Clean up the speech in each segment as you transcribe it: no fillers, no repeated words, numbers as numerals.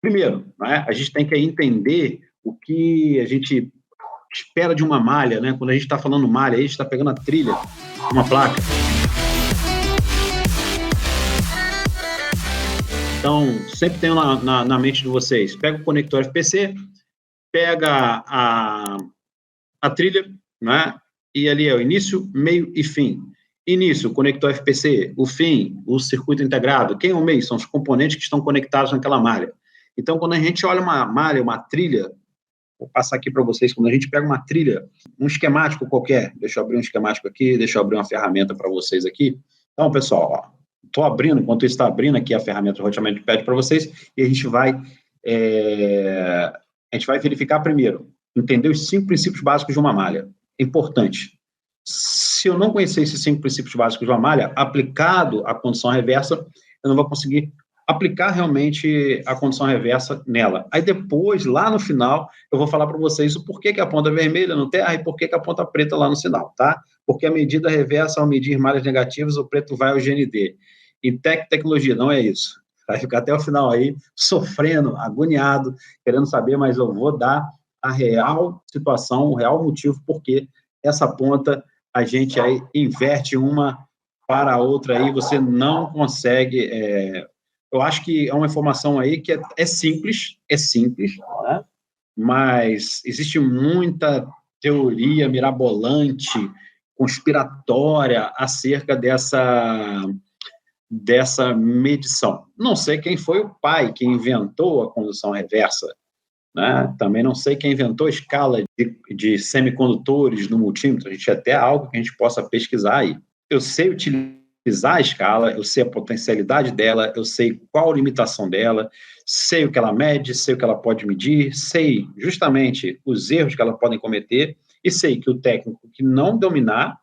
Primeiro, né, a gente tem que entender o que a gente espera de uma malha, né? Quando a gente está falando malha, a gente está pegando a trilha, uma placa. Então, sempre tenham na mente de vocês, pega o conector FPC, pega a trilha, né? E ali é o início, meio e fim. Início, conector FPC, o fim, o circuito integrado. Quem é o meio? São os componentes que estão conectados naquela malha. Então, quando a gente olha uma malha, uma trilha, vou passar aqui para vocês, quando a gente pega uma trilha, um esquemático qualquer, deixa eu abrir um esquemático aqui, deixa eu abrir uma ferramenta para vocês aqui. Então, pessoal, estou abrindo, enquanto está abrindo aqui a ferramenta do roteamento de pad para vocês, e a gente vai verificar primeiro, entender os 5 princípios básicos de uma malha. Importante. Se eu não conhecer esses 5 princípios básicos de uma malha, aplicado à condição reversa, eu não vou conseguir aplicar realmente a condição reversa nela. Aí depois, lá no final, eu vou falar para vocês o porquê que a ponta vermelha no terra e porquê que a ponta preta lá no sinal, tá? Porque a medida reversa, ao medir malhas negativas, o preto vai ao GND. E tecnologia, não é isso. Vai ficar até o final aí, sofrendo, agoniado, querendo saber, mas eu vou dar a real situação, o real motivo porque essa ponta a gente aí inverte uma para a outra aí, você não consegue... eu acho que é uma informação aí que é simples, né? Mas existe muita teoria mirabolante, conspiratória acerca dessa medição. Não sei quem foi o pai que inventou a condução reversa, né? Também não sei quem inventou a escala de semicondutores no multímetro, a gente até algo que a gente possa pesquisar aí. Eu sei utilizar a escala, eu sei a potencialidade dela, eu sei qual a limitação dela, sei o que ela mede, sei o que ela pode medir, sei justamente os erros que ela podem cometer e sei que o técnico que não dominar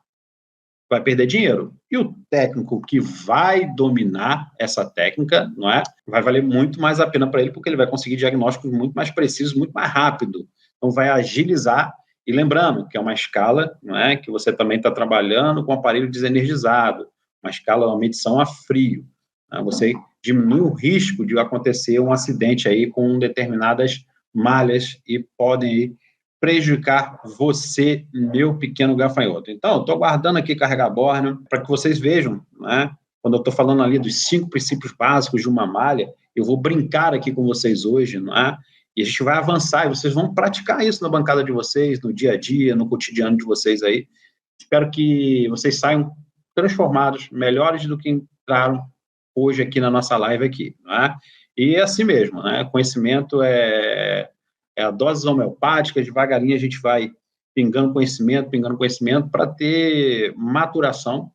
vai perder dinheiro. E o técnico que vai dominar essa técnica, não é? Vai valer muito mais a pena para ele, porque ele vai conseguir diagnósticos muito mais precisos, muito mais rápido. Então, vai agilizar. E lembrando que é uma escala, não é? Que você também está trabalhando com o aparelho desenergizado, uma escala, uma medição a frio. Né? Você diminui o risco de acontecer um acidente aí com determinadas malhas e podem aí prejudicar você, meu pequeno gafanhoto. Então, estou guardando aqui carregar borne para que vocês vejam, né? Quando eu estou falando ali dos 5 princípios básicos de uma malha, eu vou brincar aqui com vocês hoje, né? E a gente vai avançar e vocês vão praticar isso na bancada de vocês, no dia a dia, no cotidiano de vocês aí. Espero que vocês saiam transformados, melhores do que entraram hoje aqui na nossa live aqui, né? E é assim mesmo, né? Conhecimento é a dose homeopática, devagarinho a gente vai pingando conhecimento para ter maturação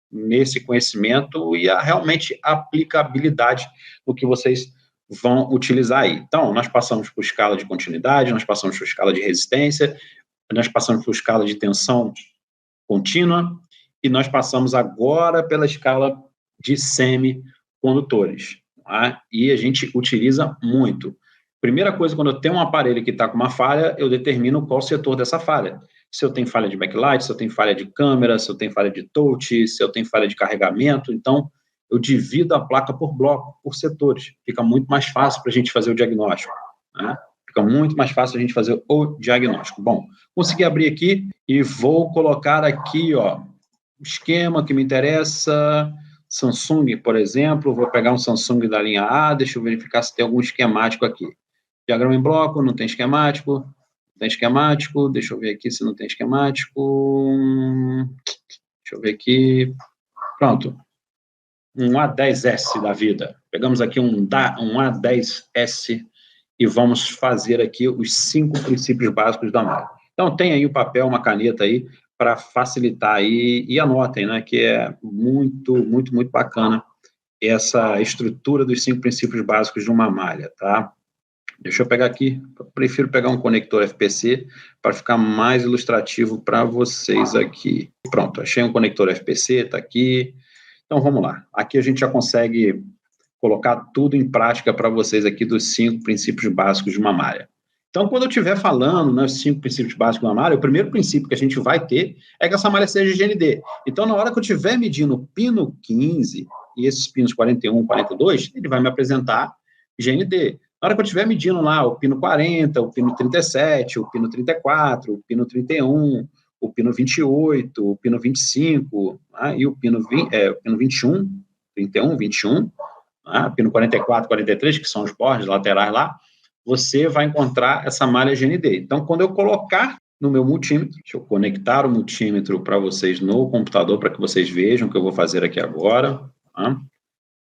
nesse conhecimento e realmente aplicabilidade do que vocês vão utilizar aí. Então, nós passamos por escala de continuidade, nós passamos por escala de resistência, nós passamos por escala de tensão contínua e nós passamos agora pela escala de semicondutores, tá? E a gente utiliza muito. Primeira coisa, quando eu tenho um aparelho que está com uma falha, eu determino qual setor dessa falha. Se eu tenho falha de backlight, se eu tenho falha de câmera, se eu tenho falha de touch, se eu tenho falha de carregamento. Então, eu divido a placa por bloco, por setores. Fica muito mais fácil para a gente fazer o diagnóstico, né? Fica muito mais fácil a gente fazer o diagnóstico. Bom, consegui abrir aqui e vou colocar aqui, ó, o esquema que me interessa... Samsung, por exemplo, vou pegar um Samsung da linha A, deixa eu verificar se tem algum esquemático aqui. Diagrama em bloco, não tem esquemático, deixa eu ver aqui se não tem esquemático, deixa eu ver aqui, pronto, um A10S da vida, pegamos aqui um A10S e vamos fazer aqui os 5 princípios básicos da malha. Então, tem aí o papel, uma caneta aí, para facilitar aí, e anotem, né, que é muito, muito, muito bacana essa estrutura dos 5 princípios básicos de uma malha, tá? Deixa eu pegar aqui, eu prefiro pegar um conector FPC para ficar mais ilustrativo para vocês aqui. Pronto, achei um conector FPC, está aqui. Então, vamos lá. Aqui a gente já consegue colocar tudo em prática para vocês aqui dos 5 princípios básicos de uma malha. Então, quando eu estiver falando, né, os 5 princípios básicos de uma malha, o primeiro princípio que a gente vai ter é que essa malha seja GND. Então, na hora que eu estiver medindo o pino 15 e esses pinos 41, 42, ele vai me apresentar GND. Na hora que eu estiver medindo lá o pino 40, o pino 37, o pino 34, o pino 31, o pino 28, o pino 25, e o pino 21, 31, 21, pino 44, 43, que são os bordes laterais lá, você vai encontrar essa malha GND. Então, quando eu colocar no meu multímetro, deixa eu conectar o multímetro para vocês no computador, para que vocês vejam o que eu vou fazer aqui agora. Tá?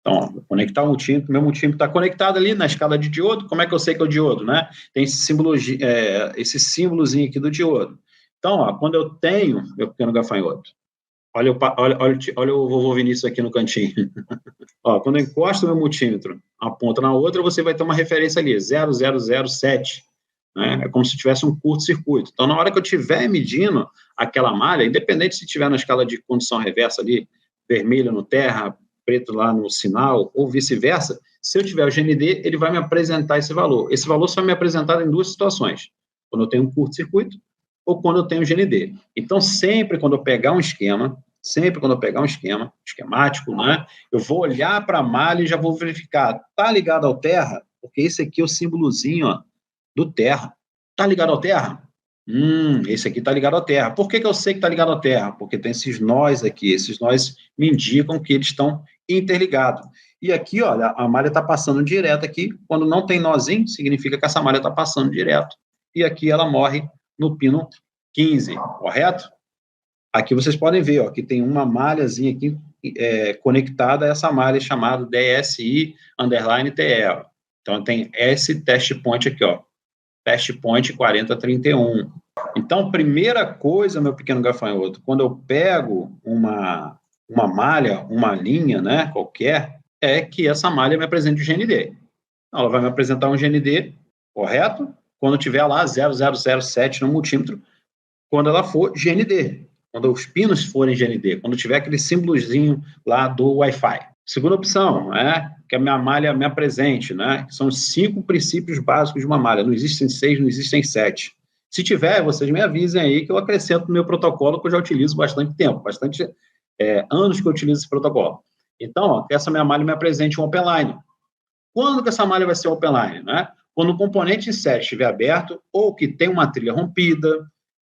Então, vou conectar o multímetro, meu multímetro está conectado ali na escala de diodo. Como é que eu sei que é o diodo, né? Tem esse símbolozinho aqui do diodo. Então, quando eu tenho meu pequeno gafanhoto, olha o vovô Vinícius aqui no cantinho. Quando eu encosto o meu multímetro, aponta na outra, você vai ter uma referência ali, 0007. Né? É como se tivesse um curto-circuito. Então, na hora que eu estiver medindo aquela malha, independente se estiver na escala de condução reversa ali, vermelho no terra, preto lá no sinal, ou vice-versa, se eu tiver o GND, ele vai me apresentar esse valor. Esse valor só me apresentado em duas situações, quando eu tenho um curto-circuito ou quando eu tenho o GND. Então, sempre quando eu pegar um esquemático, né, eu vou olhar para a malha e já vou verificar, está ligado ao terra? Porque esse aqui é o símbolozinho do terra. Está ligado ao terra? Esse aqui está ligado ao terra. Por que eu sei que está ligado ao terra? Porque tem esses nós aqui, esses nós me indicam que eles estão interligados. E aqui, olha, a malha está passando direto aqui. Quando não tem nozinho, significa que essa malha está passando direto. E aqui ela morre no pino 15, correto? Aqui vocês podem ver, que tem uma malhazinha aqui conectada a essa malha chamada DSI_TE. Então, tem esse test point aqui, test point 4031. Então, primeira coisa, meu pequeno gafanhoto, quando eu pego uma malha, uma linha, né, qualquer, é que essa malha me apresente o GND. Ela vai me apresentar um GND, correto? Quando tiver lá 0007 no multímetro, quando ela for GND, quando os pinos forem GND, quando tiver aquele símbolozinho lá do Wi-Fi. Segunda opção, que a minha malha me apresente, né? São 5 princípios básicos de uma malha. Não existem 6, não existem 7. Se tiver, vocês me avisem aí que eu acrescento no meu protocolo, que eu já utilizo bastante tempo, anos que eu utilizo esse protocolo. Então, que essa minha malha me apresente um openline. Quando que essa malha vai ser openline, né? Quando o componente em série estiver aberto, ou que tem uma trilha rompida,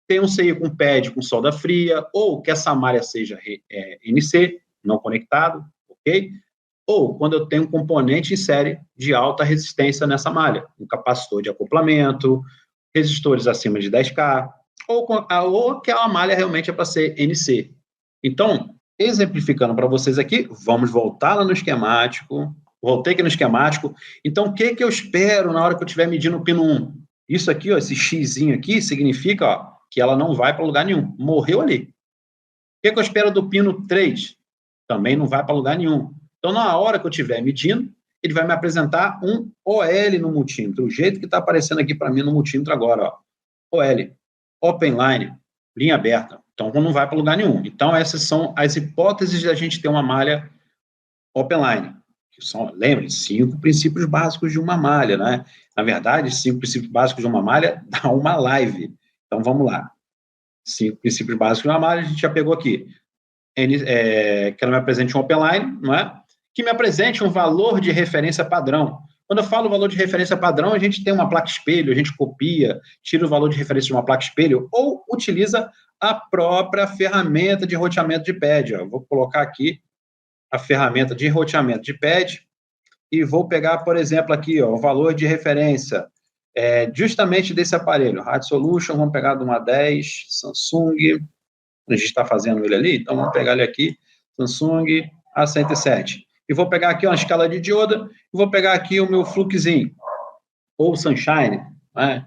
tem um CI com pad com solda fria, ou que essa malha seja NC, não conectado, ok? Ou quando eu tenho um componente em série de alta resistência nessa malha, um capacitor de acoplamento, resistores acima de 10K, ou aquela malha realmente é para ser NC. Então, exemplificando para vocês aqui, vamos voltar lá no esquemático, voltei aqui no esquemático. Então, o que eu espero na hora que eu estiver medindo o pino 1? Isso aqui, esse xizinho aqui, significa que ela não vai para lugar nenhum, morreu ali. O que eu espero do pino 3? Também não vai para lugar nenhum. Então, na hora que eu estiver medindo, ele vai me apresentar um OL no multímetro, o jeito que está aparecendo aqui para mim no multímetro agora, OL, Open Line, linha aberta. Então, não vai para lugar nenhum. Então, essas são as hipóteses de a gente ter uma malha Open Line, que são, lembre, 5 princípios básicos de uma malha, né? Na verdade, 5 princípios básicos de uma malha dá uma live. Então, vamos lá. 5 princípios básicos de uma malha, a gente já pegou aqui. Que ela me apresente um open line, não é? Que me apresente um valor de referência padrão. Quando eu falo valor de referência padrão, a gente tem uma placa espelho, a gente copia, tira o valor de referência de uma placa espelho ou utiliza a própria ferramenta de roteamento de pad. Eu vou colocar aqui a ferramenta de roteamento de pad e vou pegar, por exemplo, aqui o valor de referência justamente desse aparelho, Rádio Solution, vamos pegar de uma 10, Samsung, a gente está fazendo ele ali, então vamos pegar ele aqui, Samsung A107. E vou pegar aqui uma escala de dioda, e vou pegar aqui o meu fluxinho, ou Sunshine, né?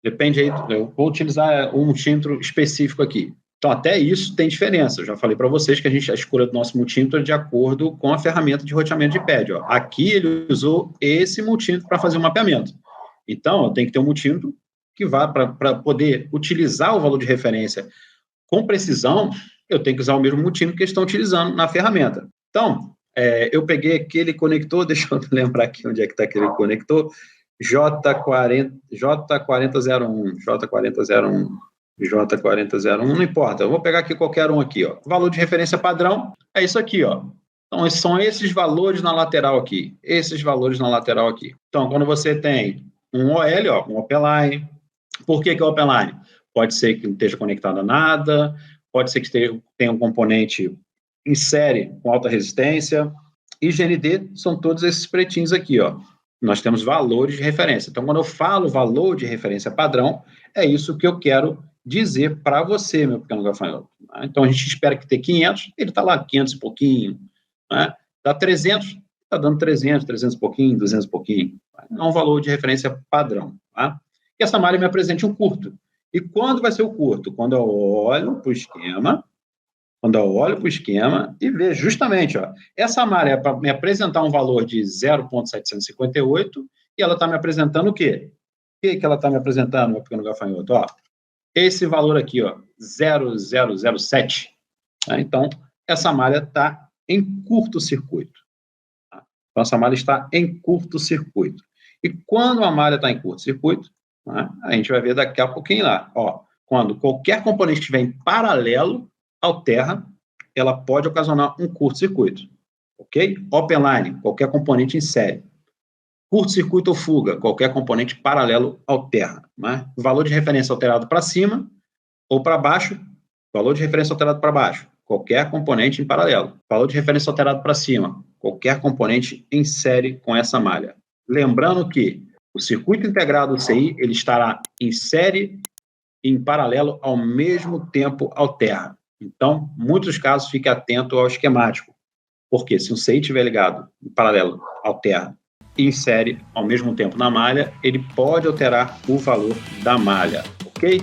Depende aí, eu vou utilizar um multímetro específico aqui. Então, até isso tem diferença. Eu já falei para vocês que a escolha do nosso multímetro é de acordo com a ferramenta de roteamento de pad. Aqui ele usou esse multímetro para fazer o mapeamento. Então, eu tenho que ter um multímetro que vá para poder utilizar o valor de referência com precisão, eu tenho que usar o mesmo multímetro que eles estão utilizando na ferramenta. Então, eu peguei aquele conector, deixa eu lembrar aqui onde é que está aquele conector, J4001, não importa, eu vou pegar aqui qualquer um aqui, valor de referência padrão, é isso aqui, Então, são esses valores na lateral aqui. Esses valores na lateral aqui. Então, quando você tem um OL, ó, um Open-Line. Por que é Open-Line? Pode ser que não esteja conectado a nada, pode ser que tenha um componente em série com alta resistência. E GND são todos esses pretinhos aqui, ó. Nós temos valores de referência. Então, quando eu falo valor de referência padrão, é isso que eu quero dizer para você, meu pequeno gafanhoto. Então, a gente espera que tenha 500, ele está lá 500 e pouquinho. Né? Dá 300, está dando 300, 300 e pouquinho, 200 e pouquinho. É um valor de referência padrão. Tá? Que essa malha me apresente um curto. E quando vai ser o curto? Quando eu olho para o esquema, e vejo justamente, ó, essa malha é para me apresentar um valor de 0,758 e ela está me apresentando o quê? O que ela está me apresentando, meu pequeno gafanhoto? Ó, esse valor aqui, ó, 0,007. Tá? Então, essa malha está em curto-circuito. Tá? Então, essa malha está em curto-circuito. E quando a malha está em curto-circuito, tá? A gente vai ver daqui a pouquinho lá. Ó, quando qualquer componente estiver em paralelo ao terra, ela pode ocasionar um curto-circuito. Ok? Open-line, qualquer componente em série. Curto-circuito ou fuga, qualquer componente paralelo ao terra. Né? Valor de referência alterado para cima ou para baixo, valor de referência alterado para baixo, qualquer componente em paralelo. Valor de referência alterado para cima, qualquer componente em série com essa malha. Lembrando que o circuito integrado CI, ele estará em série e em paralelo ao mesmo tempo ao terra. Então, em muitos casos, fique atento ao esquemático, porque se o CI estiver ligado em paralelo ao terra e em série ao mesmo tempo na malha, ele pode alterar o valor da malha, ok?